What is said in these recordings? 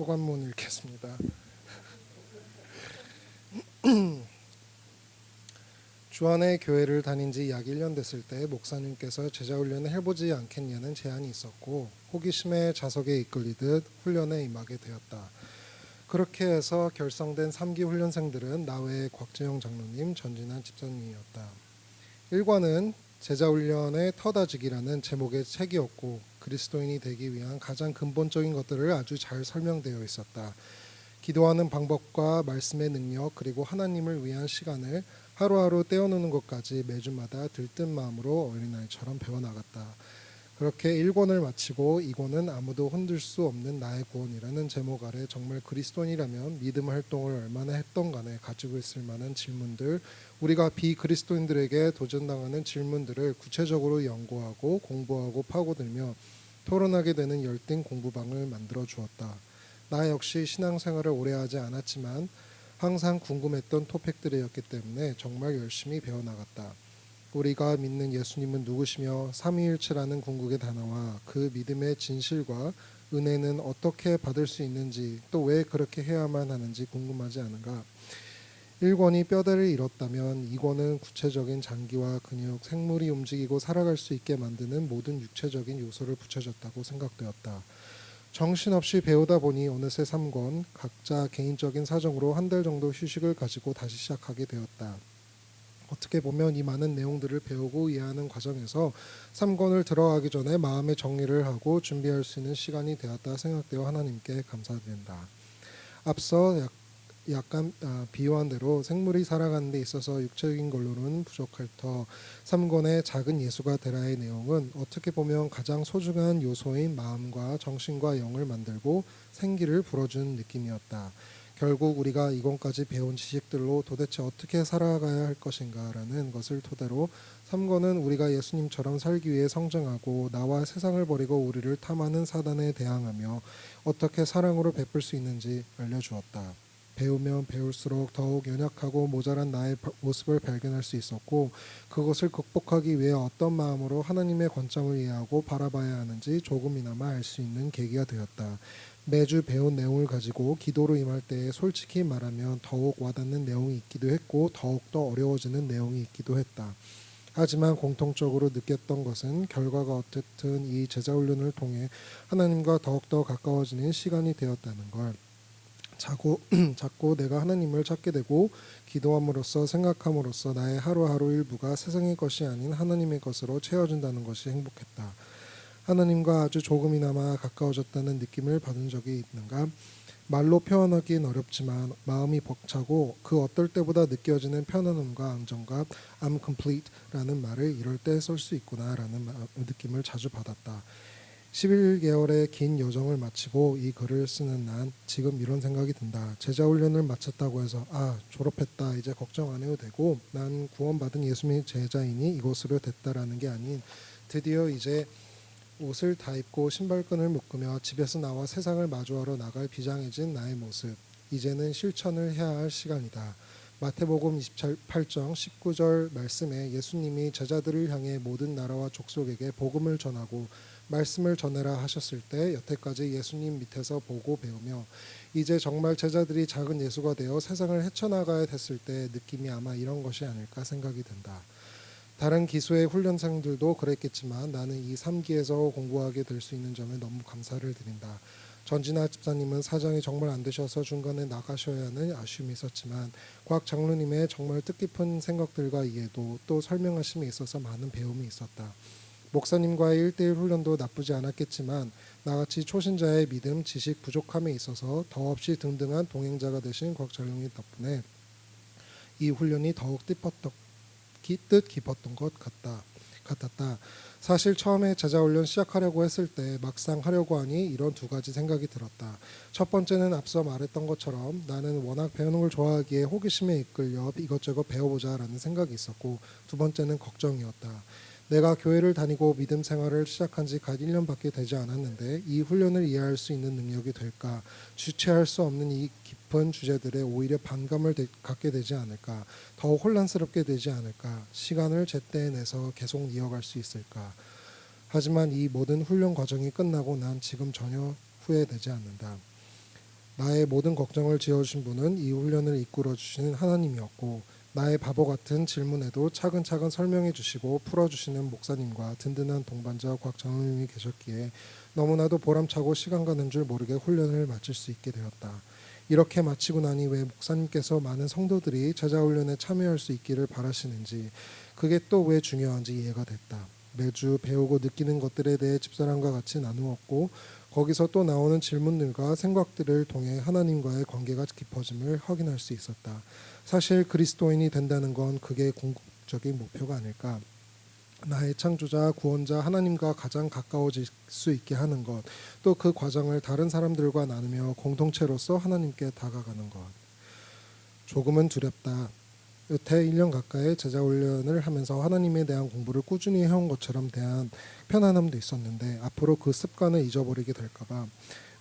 소감문 읽겠습니다. 주안의 교회를 다닌 지 약 1년 됐을 때 목사님께서 제자훈련을 해보지 않겠냐는 제안이 있었고 호기심에 자석에 이끌리듯 훈련에 임하게 되었다. 그렇게 해서 결성된 3기 훈련생들은 나 외에 곽재영 장로님, 전진환 집사님이었다. 1과는 제자훈련의 터다지기라는 제목의 책이었고 그리스도인이 되기 위한 가장 근본적인 것들을 아주 잘 설명되어 있었다. 기도하는 방법과 말씀의 능력 그리고 하나님을 위한 시간을 하루하루 떼어놓는 것까지 매주마다 들뜬 마음으로 어린아이처럼 배워나갔다. 그렇게 1권을 마치고 2권은 아무도 흔들 수 없는 나의 구원이라는 제목 아래 정말 그리스도인이라면 믿음 활동을 얼마나 했던 간에 가지고 있을 만한 질문들, 우리가 비그리스도인들에게 도전당하는 질문들을 구체적으로 연구하고 공부하고 파고들며 토론하게 되는 열띤 공부방을 만들어 주었다. 나 역시 신앙생활을 오래 하지 않았지만 항상 궁금했던 토픽들이었기 때문에 정말 열심히 배워나갔다. 우리가 믿는 예수님은 누구시며 삼위일체라는 궁극의 단어와 그 믿음의 진실과 은혜는 어떻게 받을 수 있는지 또 왜 그렇게 해야만 하는지 궁금하지 않은가. 1권이 뼈대를 잃었다면 2권은 구체적인 장기와 근육, 생물이 움직이고 살아갈 수 있게 만드는 모든 육체적인 요소를 붙여줬다고 생각되었다. 정신없이 배우다 보니 어느새 3권 각자 개인적인 사정으로 한 달 정도 휴식을 가지고 다시 시작하게 되었다. 어떻게 보면 이 많은 내용들을 배우고 이해하는 과정에서 3권을 들어가기 전에 마음의 정리를 하고 준비할 수 있는 시간이 되었다 생각되어 하나님께 감사드린다. 앞서 약간 비유한 대로 생물이 살아가는 데 있어서 육체적인 걸로는 부족할 터 3권의 작은 예수가 되라의 내용은 어떻게 보면 가장 소중한 요소인 마음과 정신과 영을 만들고 생기를 불어주는 느낌이었다. 결국 우리가 2권까지 배운 지식들로 도대체 어떻게 살아가야 할 것인가라는 것을 토대로 3권은 우리가 예수님처럼 살기 위해 성장하고 나와 세상을 버리고 우리를 탐하는 사단에 대항하며 어떻게 사랑으로 베풀 수 있는지 알려주었다. 배우면 배울수록 더욱 연약하고 모자란 나의 모습을 발견할 수 있었고 그것을 극복하기 위해 어떤 마음으로 하나님의 관점을 이해하고 바라봐야 하는지 조금이나마 알 수 있는 계기가 되었다. 매주 배운 내용을 가지고 기도로 임할 때에 솔직히 말하면 더욱 와닿는 내용이 있기도 했고 더욱더 어려워지는 내용이 있기도 했다. 하지만 공통적으로 느꼈던 것은 결과가 어쨌든 이 제자훈련을 통해 하나님과 더욱더 가까워지는 시간이 되었다는 걸. 자꾸 내가 하나님을 찾게 되고 기도함으로써 생각함으로써 나의 하루하루 일부가 세상의 것이 아닌 하나님의 것으로 채워진다는 것이 행복했다. 하나님과 아주 조금이나마 가까워졌다는 느낌을 받은 적이 있는가? 말로 표현하기는 어렵지만 마음이 벅차고 그 어떨 때보다 느껴지는 편안함과 안정감, I'm complete라는 말을 이럴 때 쓸 수 있구나라는 느낌을 자주 받았다. 11개월의 긴 여정을 마치고 이 글을 쓰는 난 지금 이런 생각이 든다. 제자훈련을 마쳤다고 해서 졸업했다 이제 걱정 안 해도 되고 난 구원받은 예수님의 제자이니 이것으로 됐다라는 게 아닌 드디어 이제 옷을 다 입고 신발끈을 묶으며 집에서 나와 세상을 마주하러 나갈 비장해진 나의 모습. 이제는 실천을 해야 할 시간이다. 마태복음 28장 19절 말씀에 예수님이 제자들을 향해 모든 나라와 족속에게 복음을 전하고 말씀을 전해라 하셨을 때 여태까지 예수님 밑에서 보고 배우며 이제 정말 제자들이 작은 예수가 되어 세상을 헤쳐나가야 됐을 때 느낌이 아마 이런 것이 아닐까 생각이 든다. 다른 기수의 훈련생들도 그랬겠지만 나는 이 3기에서 공부하게 될 수 있는 점에 너무 감사를 드린다. 전진아 집사님은 사정이 정말 안 되셔서 중간에 나가셔야 하는 아쉬움이 있었지만 곽 장로님의 정말 뜻깊은 생각들과 이해도 또 설명하심에 있어서 많은 배움이 있었다. 목사님과의 1대1 훈련도 나쁘지 않았겠지만 나같이 초신자의 믿음, 지식 부족함에 있어서 더없이 등등한 동행자가 되신 곽 장로님 덕분에 이 훈련이 더욱 뜻깊었던 것 같았다. 사실 처음에 제자훈련 시작하려고 했을 때 막상 하려고 하니 이런 두 가지 생각이 들었다. 첫 번째는 앞서 말했던 것처럼 나는 워낙 배우는 걸 좋아하기에 호기심에 이끌려 이것저것 배워보자라는 생각이 있었고 두 번째는 걱정이었다. 내가 교회를 다니고 믿음 생활을 시작한 지 갓 1년밖에 되지 않았는데 이 훈련을 이해할 수 있는 능력이 될까? 주체할 수 없는 이 깊은 주제들에 오히려 반감을 갖게 되지 않을까? 더욱 혼란스럽게 되지 않을까? 시간을 제때 내서 계속 이어갈 수 있을까? 하지만 이 모든 훈련 과정이 끝나고 난 지금 전혀 후회되지 않는다. 나의 모든 걱정을 지어주신 분은 이 훈련을 이끌어 주시는 하나님이었고 나의 바보 같은 질문에도 차근차근 설명해 주시고 풀어주시는 목사님과 든든한 동반자 곽정우님이 계셨기에 너무나도 보람차고 시간 가는 줄 모르게 훈련을 마칠 수 있게 되었다. 이렇게 마치고 나니 왜 목사님께서 많은 성도들이 제자훈련에 참여할 수 있기를 바라시는지, 그게 또 왜 중요한지 이해가 됐다. 매주 배우고 느끼는 것들에 대해 집사람과 같이 나누었고 거기서 또 나오는 질문들과 생각들을 통해 하나님과의 관계가 깊어짐을 확인할 수 있었다. 사실 그리스도인이 된다는 건 그게 궁극적인 목표가 아닐까. 나의 창조자, 구원자 하나님과 가장 가까워질 수 있게 하는 것, 또 그 과정을 다른 사람들과 나누며 공동체로서 하나님께 다가가는 것. 조금은 두렵다. 여태 1년 가까이 제자훈련을 하면서 하나님에 대한 공부를 꾸준히 해온 것처럼 대한 편안함도 있었는데 앞으로 그 습관을 잊어버리게 될까봐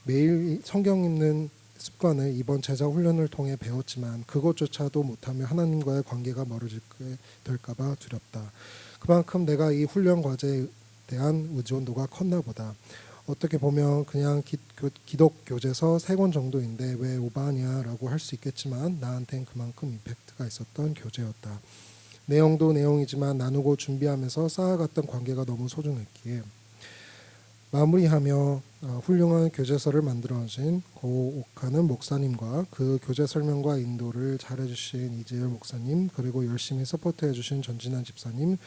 매일 성경 읽는 습관을 이번 제자훈련을 통해 배웠지만 그것조차도 못하면 하나님과의 관계가 멀어지게 될까봐 두렵다. 그만큼 내가 이 훈련 과제에 대한 의존도가 컸나 보다. 어떻게 보면 그냥 기독 교재서 3권 정도인데 왜 오바냐라고 할 수 있겠지만 나한텐 그만큼 임팩트가 있었던 교재였다. 내용도 내용이지만 나누고 준비하면서 쌓아갔던 관계가 너무 소중했기에 마무리하며 훌륭한 교재서를 만들어진 고옥하는 목사님과 그 교재 설명과 인도를 잘해주신 이재열 목사님, 그리고 열심히 서포트해주신 전진환 집사님,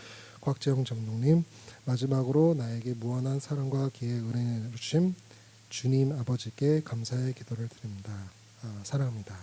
곽재영 장로님, 마지막으로 나에게 무한한 사랑과 기회 은혜 주심 주님 아버지께 감사의 기도를 드립니다. 사랑합니다.